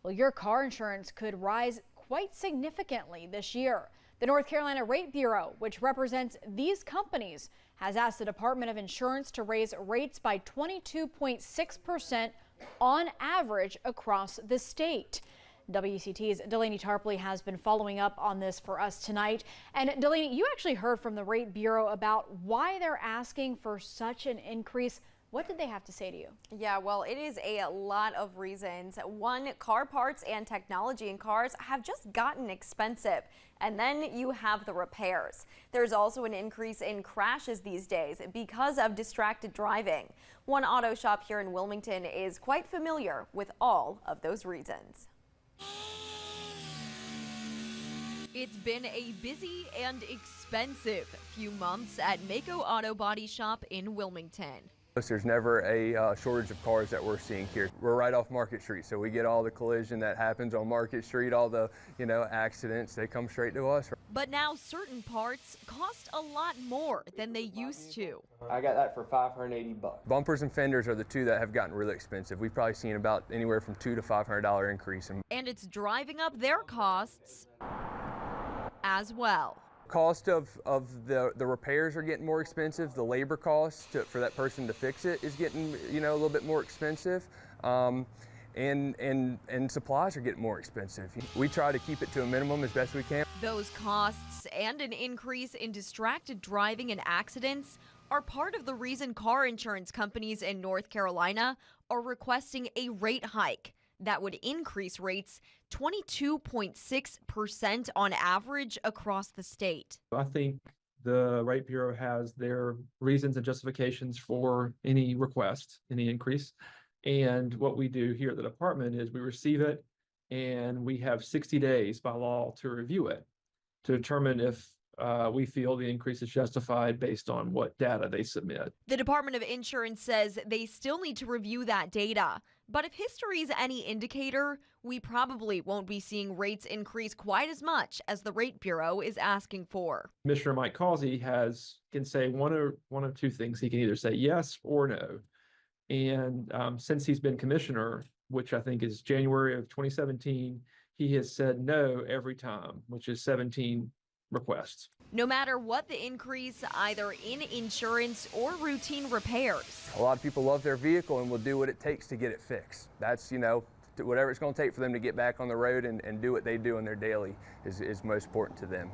Well, your car insurance could rise quite significantly this year. The North Carolina Rate Bureau, which represents these companies, has asked the Department of Insurance to raise rates by 22.6% on average across the state. WCT's Delaney Tarpley has been following up on this for us tonight. And Delaney, you actually heard from the Rate Bureau about why they're asking for such an increase. What did they have to say to you? Yeah, well, it is a lot of reasons. One, car parts and technology in cars have just gotten expensive. And then you have the repairs. There's also an increase in crashes these days because of distracted driving. One auto shop here in Wilmington is quite familiar with all of those reasons. It's been a busy and expensive few months at Mako Auto Body Shop in Wilmington. There's never a shortage of cars that we're seeing here. We're right off Market Street, so we get all the collision that happens on Market Street, all the, accidents, they come straight to us. But now certain parts cost a lot more than they used to. I got that for $580. Bumpers and fenders are the two that have gotten really expensive. We've probably seen about anywhere from $200 to $500 increase. And it's driving up their costs as well. Cost of the repairs are getting more expensive. The labor cost for that person to fix it is getting a little bit more expensive, and supplies are getting more expensive. We try to keep it to a minimum as best we can. Those costs and an increase in distracted driving and accidents are part of the reason car insurance companies in North Carolina are requesting a rate hike that would increase rates 22.6% on average across the state. I think the Rate Bureau has their reasons and justifications for any request, any increase. And what we do here at the department is we receive it and we have 60 days by law to review it to determine if we feel the increase is justified based on what data they submit. The Department of Insurance says they still need to review that data. But if history is any indicator, we probably won't be seeing rates increase quite as much as the Rate Bureau is asking for. Commissioner Mike Causey can say one of two things. He can either say yes or no. And since he's been commissioner, which I think is January of 2017, he has said no every time, which is 17 requests. No matter what the increase, either in insurance or routine repairs. A lot of people love their vehicle and will do what it takes to get it fixed. That's, whatever it's going to take for them to get back on the road and do what they do in their daily is most important to them.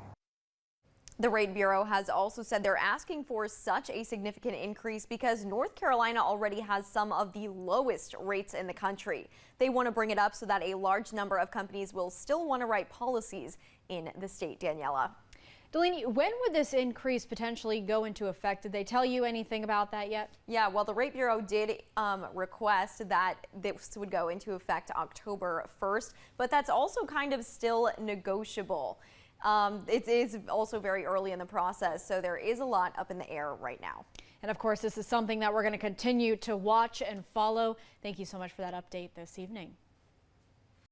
The Rate Bureau has also said they're asking for such a significant increase because North Carolina already has some of the lowest rates in the country. They want to bring it up so that a large number of companies will still want to write policies in the state. Daniela. Delaney, when would this increase potentially go into effect? Did they tell you anything about that yet? Yeah, well, the Rate Bureau did request that this would go into effect October 1st, but that's also kind of still negotiable. It is also very early in the process, so there is a lot up in the air right now. And of course, this is something that we're going to continue to watch and follow. Thank you so much for that update this evening.